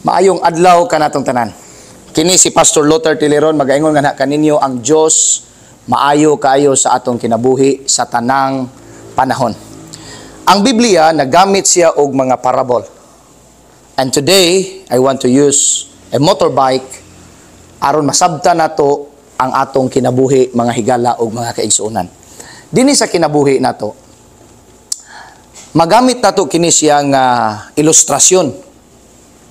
Maayong adlaw kanatong tanan. Kini si Pastor Luther Tileron magaingon nga kaninyo ang Dios maayo kaayo sa atong kinabuhi sa tanang panahon. Ang Biblia nagamit siya og mga parable. And today I want to use a motorbike aron masabtan nato ang atong kinabuhi, mga higala og mga kaigsuonan. Dinhi sa kinabuhi nato magamit nato kini siyang ilustrasyon.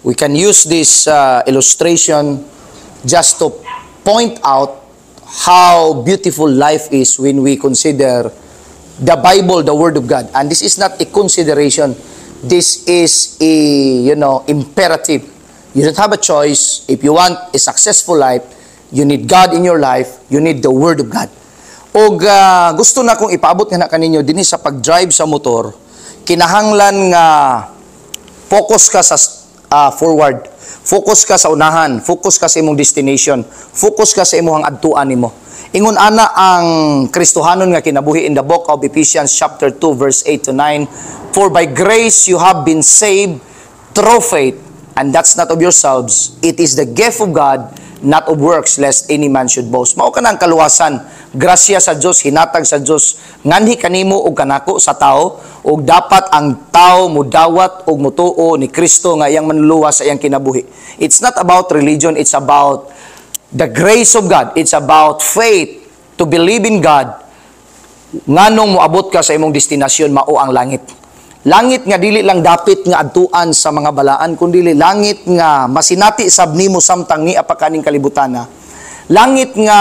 We can use this illustration just to point out how beautiful life is when we consider the Bible, the Word of God. And this is not a consideration. This is a, imperative. You don't have a choice. If you want a successful life, you need God in your life. You need the Word of God. O gusto na kong ipaabot nga na kaninyo din sa pag-drive sa motor, kinahanglan nga focus ka sa forward. Focus ka sa unahan. Focus ka sa imong destination. Focus ka sa imong adtuan nimo. Ingon ana ang Kristohanon nga kinabuhi in the book of Ephesians chapter 2 verse 8 to 9. For by grace you have been saved through faith, and that's not of yourselves. It is the gift of God, not of works, lest any man should boast. Mao kana ang kaluwasan, grasya sa Dios, hinatag sa Dios nganhi kanimo ug kanako sa tao, ug dapat ang tao mudawat ug mutuo ni Kristo nga iyang manluluwas sa iyang kinabuhi. It's not about religion, it's about the grace of God. It's about faith, to believe in God. Nganong moabot ka sa imong destinasyon, mao ang langit. Langit nga dili lang dapit nga adtuan sa mga balaan, kundi langit nga masinati sab nimo samtang ni apakaning kalibutana. Langit nga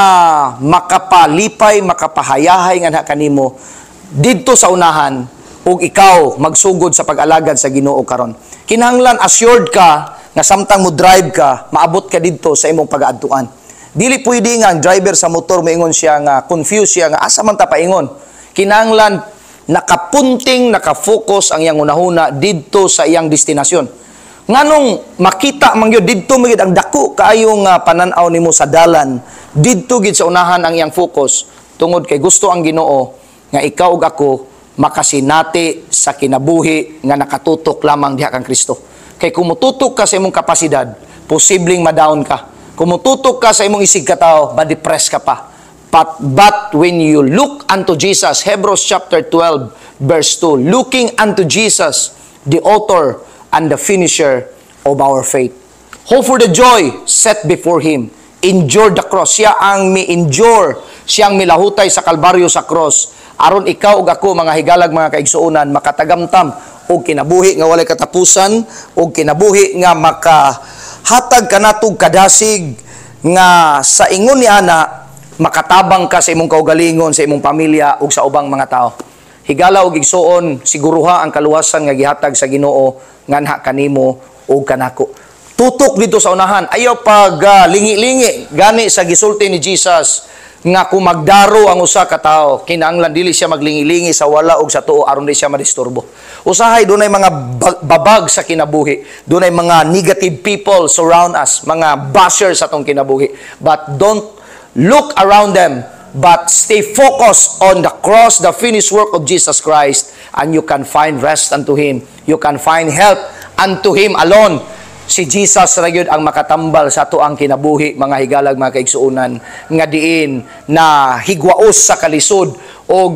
makapalipay, makapahayahay nga kanimo didto sa unahan, ug ikaw magsugod sa pag-alagad sa Ginoo karon. Kinahanglan assured ka nga samtang mo drive ka, maabot ka didto sa imong pag-aadtuan. Dili pwede nga ang driver sa motor moingon siya nga confused siya nga asa man ta paingon. Kinahanglan nakapunting, nakafocus ang iyang unahuna didto sa iyang destinasyon. Nganong makita man gyud didto magid ang dako kaayong pananaw nimo sa dalan, didto gid sa unahan ang iyang focus, tungod kay gusto ang Ginoo nga ikaw ug ako makasinati sa kinabuhi nga nakatutok lamang diha kang Kristo. Kay kung mututok ka sa imong kapasidad, posibleng ma-down ka. Kung mututok ka sa imong isig katao, ma-depress ka pa. But when you look unto Jesus, Hebrews chapter 12 verse 2, looking unto Jesus, the author and the finisher of our faith. Hope for the joy set before Him. Endure the cross. Siya ang mi-endure. Siya ang milahutay sa Kalbaryo sa cross. Aron ikaw ug ako, mga higalag, mga kaigsuonan, makatagamtam og kinabuhi nga walay katapusan, og kinabuhi nga makahatag kanatog kadasig nga sa ingon ni ana makatabang ka sa imong kaugalingon, sa imong pamilya ug sa ubang mga tao. Higala ug igsuon, siguruha ang kaluwasan nga gihatag sa Ginoo nganha kanimo ug kanako. Tutok dito sa unahan. Ayaw pag lingi-lingi gani sa gisulti ni Jesus nga kung magdaro ang usa ka tawo, kinahanglan dili siya maglingi-lingi sa wala ug sa tuo aron di siya madisturbo. Usahay dunay mga babag sa kinabuhi, dunay mga negative people surround us, mga bashers sa atong kinabuhi. But don't look around them, but stay focused on the cross, the finished work of Jesus Christ, and you can find rest unto Him. You can find help unto Him alone. Si Jesus ra gyud ang makatambal sa ato ang kinabuhi, mga higalag, mga kaigsuonan, nga diin na higwaos sa kalisod o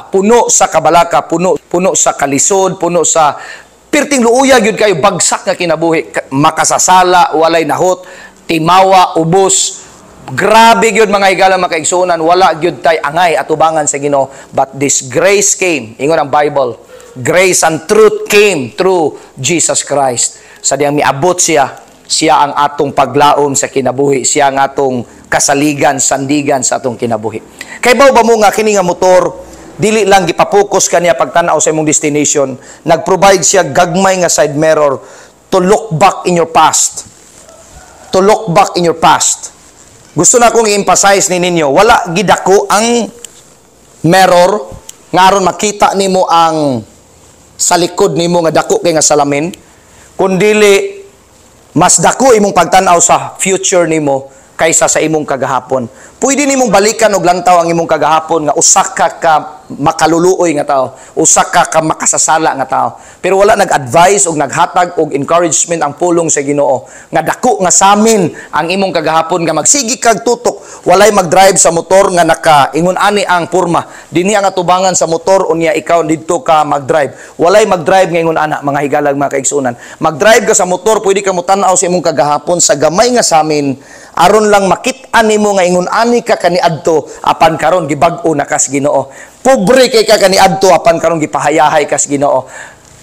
puno sa kabalaka, puno sa kalisod, puno sa pirting luuya gyud kayo, bagsak nga kinabuhi, makasasala, walay nahot, timawa, ubos. Grabe gyud mga higalang, mga kaigsuonan, wala gyud tay angay at ubangan sa Ginoo. But this grace came, ingon ang Bible, grace and truth came through Jesus Christ. Sa diyang miabot siya ang atong paglaom sa kinabuhi, siya ang atong kasaligan, sandigan sa atong kinabuhi. Kay ba mo nga kini nga motor, dili lang gipapokus kaniya pagtanaw sa imong destination, nag-provide siya gagmay nga side mirror to look back in your past. To look back in your past. Gusto na kong i-emphasize ninyo, wala gidako ang mirror nga aron makita nimo ang sa likod nimo nga dako kay nga salamin, kundili Mas dako imong pagtan-aw sa future nimo kaysa sa imong kagahapon. Pwede nimong balikan og lantaw ang imong kagahapon nga usa ka makaluluoy nga tao, usa ka makasasala nga tao. Pero wala nag-advise og naghatag og encouragement ang pulong sa Ginoo nga dako nga samin ang imong kagahapon nga magsigi kag tutok, walay mag-drive sa motor nga nakaingon ani ang porma. Dinhi ang atubangan sa motor unya ikaw didto ka mag-drive. Walay mag-drive nga ingon ana mga higalag mga kaigsunan. Mag-drive ka sa motor, pwede ka mo tan-aw sa imong kagahapon sa gamay nga samin aron lang makit-an nimo nga ingon ani ka kaniadto apan karon gibag-o na kas Ginoo. Pobre kay ka kaniadto apan karon gipahayahay kas Ginoo.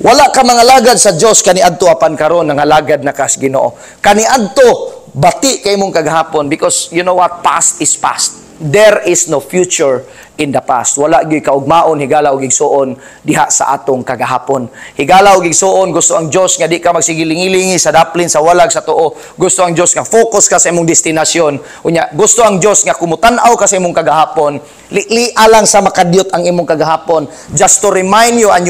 Wala ka mga lagad sa Dios kaniadto apan karon nangalagad na kas Ginoo. Kaniadto bati kay mong kagahapon because you know what, past is past. There is no future in the past. Wala gyud kaugmaon higala og igsuon diha sa atong kagahapon. Higala og igsuon gusto ang Dios nga di ka magsigilingilingi sa daplin sa walag sa tuo. Gusto ang Dios nga focus ka sa imong destinasyon. Unya gusto ang Dios nga kumutan-aw ka sa imong kagahapon. Lilia lang sa makadyot ang imong kagahapon. Just to remind you and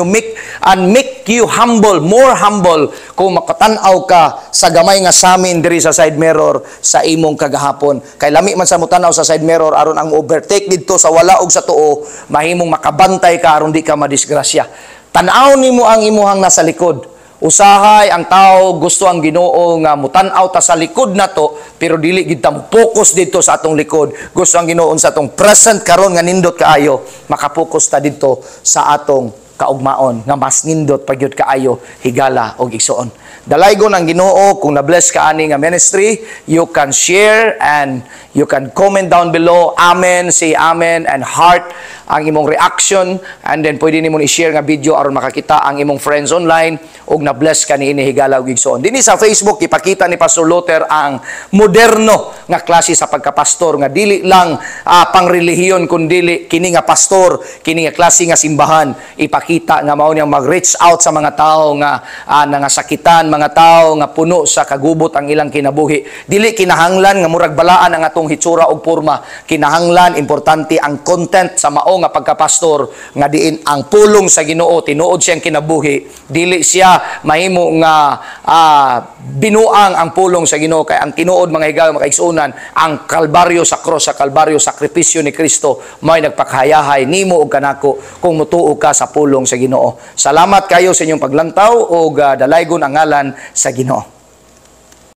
make you humble, more humble kung makatan-aw ka sa gamay nga samin diri sa side mirror sa imong kagahapon. Kay lami man sa mutanaw sa side mirror aron ang overtake didto sa wala og sa tuo, mahimong makabantay ka aron di ka madisgrasya. Tan-aw nimo ang imuhang nasa likod. Usahay ang tao gusto ang Ginoo nga mutan-aw ta sa likod nato pero dili gid ta mo focus dito sa atong likod. Gusto ang Ginoo sa atong present karon nga nindot kaayo, makapokus ta dito sa atong kaugmaon nga mas nindot pagyud kaayo higala og igsuon. Dalaygon ang Ginoo kung na-bless ka ani nga ministry, you can share and you can comment down below. Amen, say amen and heart ang imong reaction, and then pwede nimong i-share nga video aron makakita ang imong friends online og na-bless ka niini higala og igsuon. Dinhi sa Facebook ipakita ni Pastor Luther ang moderno nga klase sa pagkapastor nga dili lang pangrelihiyon kundi kini nga pastor, kini nga klase nga simbahan ipakita nga mao niyang mag-reach out sa mga tao nga nangasakitan, mga tao nga puno sa kagubot ang ilang kinabuhi. Dili kinahanglan nga murag balaan ang atong hitsura og porma. Kinahanglan importante ang content sa mao nga pagkapastor nga diin ang pulong sa Ginoo tinuod siyang kinabuhi. Dili siya mahimo nga binuang ang pulong sa Ginoo kay ang tinuod mga higayon makaigsunan ang kalbaryo sa cross, sa kalbaryo sakripisyo ni Kristo may nagpakahayahay nimo og kanako kung mutuo ka sa pulong sa Ginoo. Salamat kayo sa inyong paglantaw og dalaygon ang ngalan sa Ginoo.